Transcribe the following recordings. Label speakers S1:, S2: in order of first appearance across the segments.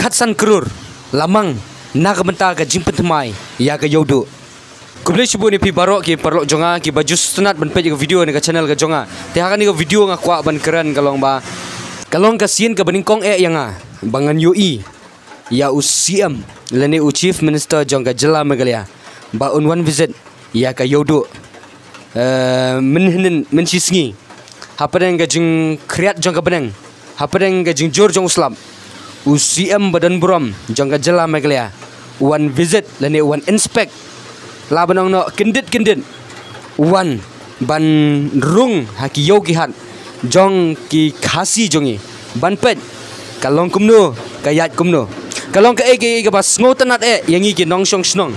S1: khatsan krur lamang nagamenta ka jimpen thmai ya ka yodu kuble shibu ni pi barok ki parlok jonga ki baju sunat ban page video ni ka channel ka jonga te hakan ni ka video nga kwa ban keren kalong ka sien ka baningkong yang bangan UI ya UCM lene u chief minister jong ka jela Meghalaya ba on one visit ya ka yodu men sisngi hapadeng ka jing kriat jong ka beneng hapadeng ka jing jor jong uslam UCM Badan Buram jong ka jela Meghalaya one visit lene one inspect labanong no kendit one ban rung haki yogi hat jong ki khasi jongi ban pet kalong kumno kayat kumno kalong ka ege ka bas ngotanat yangi ki nongsong snong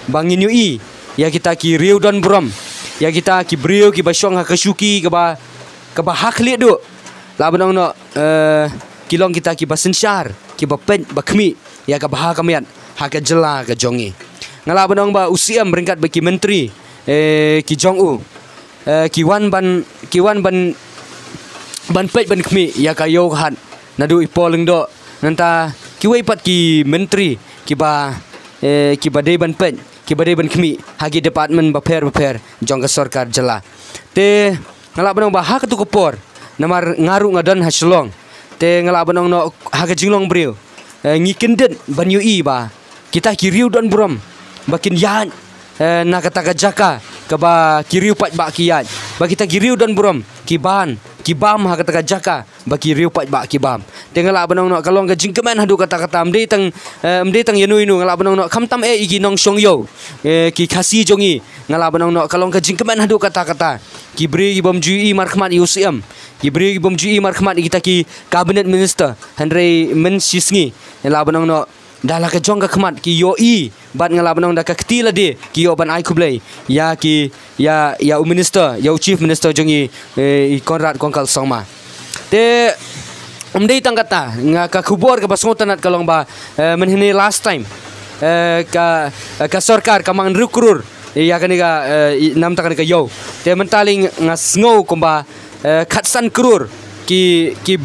S1: bangin UI ya kita ki riudan Buram ya kita ki brio ki basyong hakasuki ka ba hakli do labanong no kilong kita ki basensyar ki bapet bakmi ya ka baha kamian haka jela ka jongi ngala banong ba UCM beringkat bagi menteri ki jong u ki wan ban pet ban kmi ya ka yo hat nadu ipoleng do nanta ki wei pat ki menteri ki ba dei ban pet ki ba dei ban kmi hagi department ba per jong ka sarkar jela te ngala banong ba hak tu kopor namar ngaru ngadan haslong te ngala banong no haka jinglong brio ngikendet ban UI ba kita kiriu dan Buram bakin yan na kata jaka kaba kiriu pat ba kiyan ba kita kiriu dan Buram kibam ha kata jaka ba kiriu pat ba kibam tengala banong no kalong ka jingkeman hadu kata mde tang yenu ngala banong no khamtam igi nong song yo ki khasi jongi ngala banong no kalong ka jingkeman hadu kata kibri bom jui markhmat UCM kibri bom jui markhmat kita ki cabinet minister Henry Mensisngi ngala banong no dala ka jong ka khmat ki yo bat ngala banong da ka ktila de ki yo ban ai kublai ya ki ya minister ya chief minister jongi Konrad Kongkal Songma te umdei tangkata nga ka khubor ka basngotanat kalong ba menhini last time ka sarkar ka mang rukrur ya kani ka nam ta kani ka yo te mentaling nga sngo komba khatsan krur ki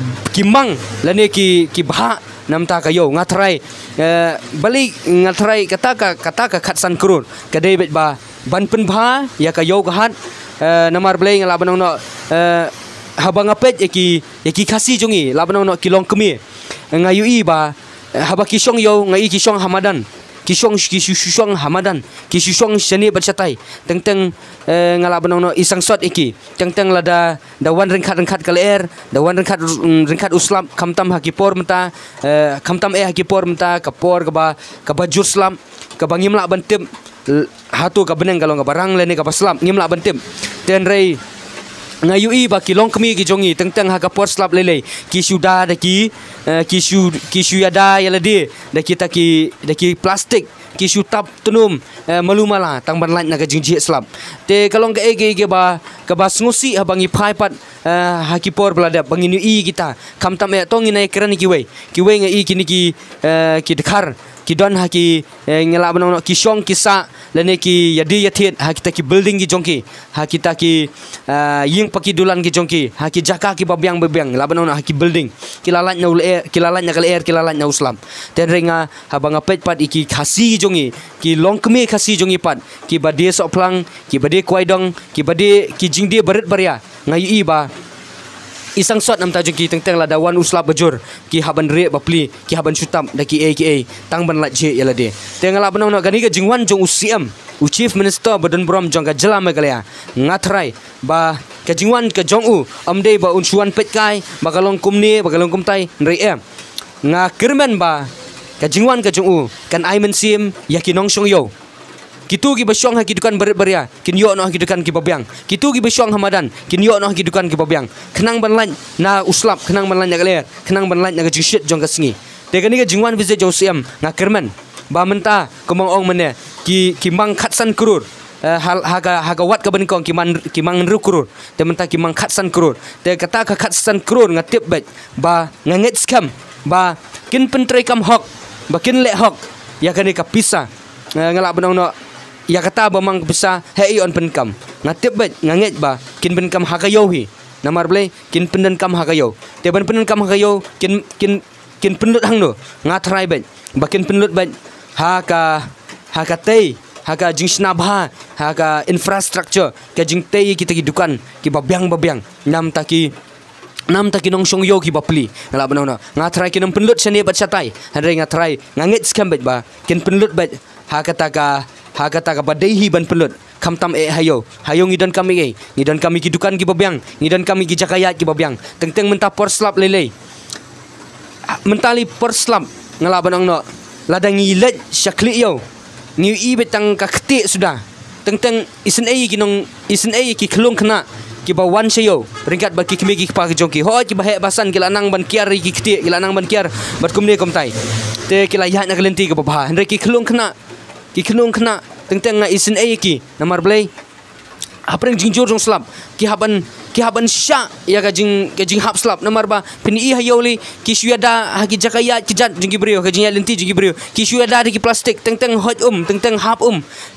S1: mang lane ki bha namta kayo ngatrai balik ngatrai kata ka khatsan krur kadai bet ba ban pen bha ya kayo kahat namar bleng labanong no habang apet ki khasi jongi labanong no kilong kemi ngayui ba haba kisong yo ngai kisong hamadan kisong hamadan kisong seni bercatai teng ngalabanong no isang sot iki teng lada dawan rengkat kalaer dawan rengkat uslam kamtam hakipor menta kamtam hakipor menta kapor ka bajur islam ka bangim la bantim hatu ka beneng kalau barang lene ka baslam ngim la bantim ten rei ngayui ba kilong kemi ki jongi teng hakapor slap lele ki suda da ki yada yalade da kita ki plastik ki tap tunum malumala tang ban lain naga jingji slap te kalong ka ege ba sngusi abangi phai pat hakipor belada bangin UI kita kamtam tong inai keran ki wei ngai ki dekhar ki don haki ngela banong ki shong kisa lene ki yadi yathet hakita ki building ki jongki hakita ki ying paki dulan ki jongki haki jaka ki babyang labanong haki building kilalat na ule kilalat na kalaer kilalat na uslam ten renga habang apet pat iki khasi jongi ki longkme khasi jongi pat ki bade soplang ki bade kwaidong ki bade ki jingde baret barya ngai ba isang sot nam tajung ki teng la dawan uslap bajur ki haban re bapli ki haban sutam da ki aka tang ban la je yala de tengala banong no gani ka jingwan jong UCM u chief minister Badan Buram jong ka jela Meghalaya ngatrai ba ka jingwan ka jong u amde ba unsuan pet kai ba kalong kumni ba kalong kumtai nrei nga kirmen ba ka jingwan ka jong u kan aimen sim yakinong song yo kitu gi basyong ha kidukan berit beria kin yo no kidukan ki babyang kitu gi basyong hamadan kin yo no kidukan ki babyang kenang ban lain na uslap kenang ban lain na galer kenang ban lain na jingshit jong ka singi te kani ka jingwan visit UCM nga kerman ba menta komong ong mene ki mang khatsan krur haga wat ka bankong ki mang ru krur te menta ki mang khatsan krur te kata ka khatsan krur nga tip bet ba nganget scam ba kin pentrai kam hok ba kin le hok ya kani ka pisa ngala banong no ya kata bamang bisa hei on penkam ngatip bet nganget ba kin penkam hakayo hi namar ble kin pendan kam hakayo te ban pendan kam hakayo kin bakin penlut hang no ngatrai bet bakin penlut bet haka tei haka jing snabha haka infrastructure ka jing tei kita kidukan ki babyang nam taki nong song yo ki bapli ngala banau no ngatrai ki nam penlut sene bat satai handai ngatrai ngangit skam bet ba kin penlut bet haka taka badaihi ban penlut kamtam hayo ngidan kami kidukan ki babyang ngidan kami ki jakayat ki babyang tengteng mentah porslap lele mentali porslap ngala banang no ladang ngilet syakli yo ngi betang ka keti sudah tengteng isen ki kelung kena ki bawan sayo ringkat baki kimi ki pa jongki ho ki bahe basan ki lanang ban kiar ki keti ki lanang ban kiar bat kumne komtai te ki layat na kelenti ki babha hendai ki kelung kena tengteng nga isen ki namar blay apreng jingjor jong slap ki haban sya ya ka jing hap slap namar ba pini hayoli ki syuada haki jakaya kijat jingi brio ka jing lenti jingi brio ki syuada di plastik tengteng hot tengteng hap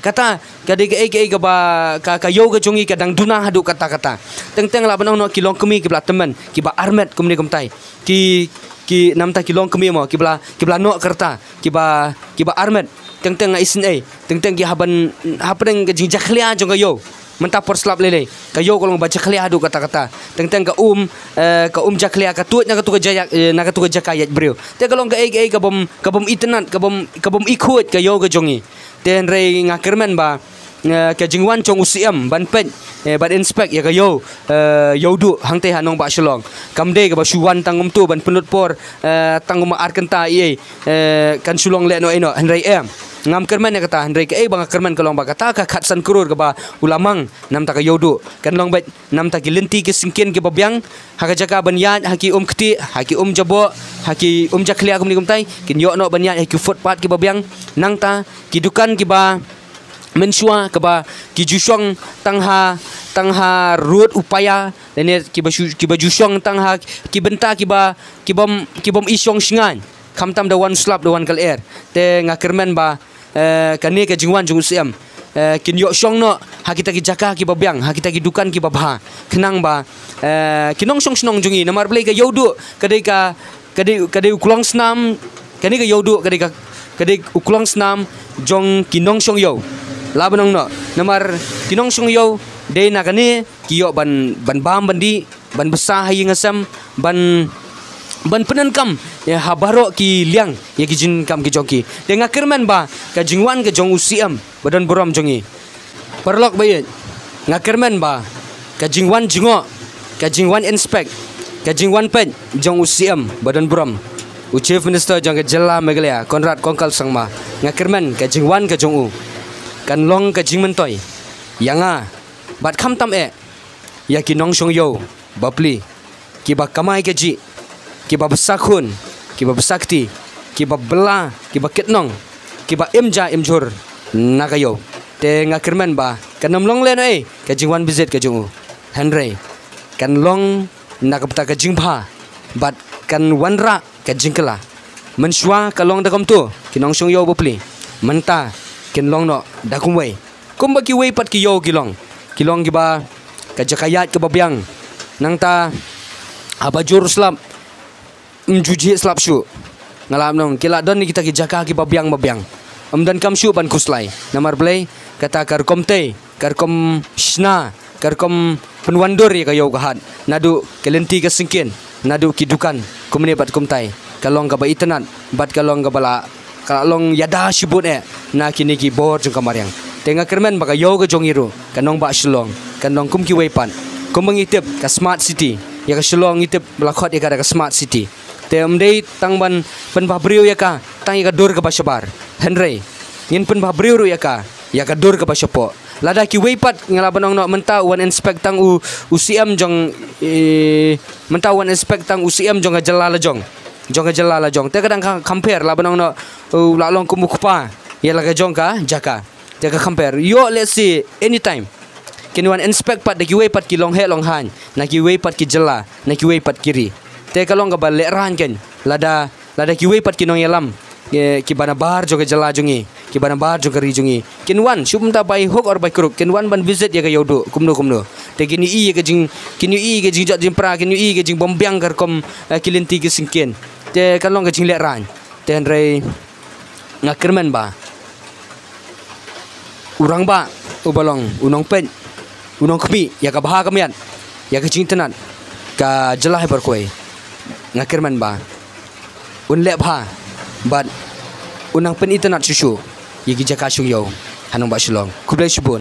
S1: kata kade ke ba ka yo ka jongi kadang duna hadu kata tengteng la banong no kilong kemi ki bla teman ki ba armet kumni kumtai ki namta kilong kemi mo ki bla no kerta ki ba armet tengteng isen tengteng ki hapreng ke jing jakhlia jong yo mentah porslap lele kayo kolong baca khlia adu kata tengteng ka jakhlia ka tuat na ka tu jakayat brio te kolong ka ka bom internet ka bom ikut kayo ka jongi ten rei ngakermen ba ka jingwan chong usiam ban pen ban inspect ya kayo yodu hang te hanong ba shlong kamde ka ba shuwan tangum tu ban penut por tangum ar kenta kan sulong le no eno henrei ngam kerman ya kata hendrai ke bang kerman kalong ba kata ka khatsan kurur ke ba ulamang nam ta ka yodu kan long bet nam ta ki lenti ke singken ke babyang haka jaka banyat haki keti haki jabo haki jaklia kum ni kum tai kin yo no banyat haki footpath ke babyang nang ta ki dukan ki ba mensua ke ba ki jusyong tangha road upaya lene ki ba jusyong tangha ki benta ki bom isyong singan kamtam da one slap da one kal air te ngakermen ba kani ke jingwan jung siam kin yo syong no hakita ki jaka ki babyang hakita ki dukan ki babha kenang ba kinong snong jungi namar play ka yodu kadai ukulong snam kani ka yodu kadai ukulong snam jong kinong syong yo labanong no namar kinong syong yo de na kani ki yo ban bam bandi ban besar hayi ngasam ban penankam ya habaro ki liang ya ki jin kam ki jongki de ngakerman ba ka jingwan ke jong usiam badan borom jongi perlok bayet ngakerman ba ka jingwan jingo ka jingwan inspect ka jingwan pen jong usiam badan borom Chief Minister jong ke jela megalya Konrad Kongkal sangma ngakerman ka jingwan ka jong u kan long ka jingmen toy yanga bat kham tam ya ki nong shong yo bapli ki ba kamai ke ji ki ba besakun ki ba besakti ki ba bela ki ba ketnong ki ba imjur nakayo te ngakerman ba kanam long len ka jingwan visit ka jungu henry kan long nakapta ka jingpha bat kan wanra ka jingkala menswa ka long da kom tu kinong song yo bopli menta kin long no da kumwei kumba ki wei pat ki yo kilong ki ba ka jakayat ka babyang nang ta abajur slap mjuji slap shu ngalam nong kila don ni kita ki jaka ki babyang dan kam shu ban kuslai namar play kata karkom shna karkom penwandur ya kayo kahat nadu kelenti ka singkin nadu ki dukan kumne bat kumtai kalong ka ba itanan bat kalong ka bala kalong yada shibut na kini ki bor jung kamaryang tenga kermen baka yo ka jongiru kanong ba shlong kanong kum ki weipan kumangitip ka smart city ya ka shlong itip blakhot ya ka smart city te amdei tangban pen babrio ya ka tang ya ka dor ka bashabar henry ngin pen babrio ya ka dor ka bashapo lada ki weipat ngalaban no menta wan inspect tang ucm jong menta wan inspect tang ucm jong ka jalala jong te kadang compare laban no lalong kumukpa ya laga jong ka jaka te ka compare yo let's see anytime kin wan inspect pat de ki weipat ki long he long han na ki weipat ki jala na ki weipat kiri te kalong ka balik ran ken lada ki weipat ki nong yalam ki bana bar jo ke jala jungi ki bana bar jo kari jungi kin wan shum ta bai hok or bai kruk kin wan ban visit ya ka yodu kumno te kini i ke jing jat jing pra kini i ke jing bombyang kar kom kilenti ke singken te kalong ke jinglek ran te andre ngakirmen ba urang ba ubalong unong pen unong kemi ya ka baha kamian ya ke cintanan ka jelah berkoi ngakirmen ba unlek ba but unang pen internet susu yigi jaka syung yo hanong ba shulong kublai shubun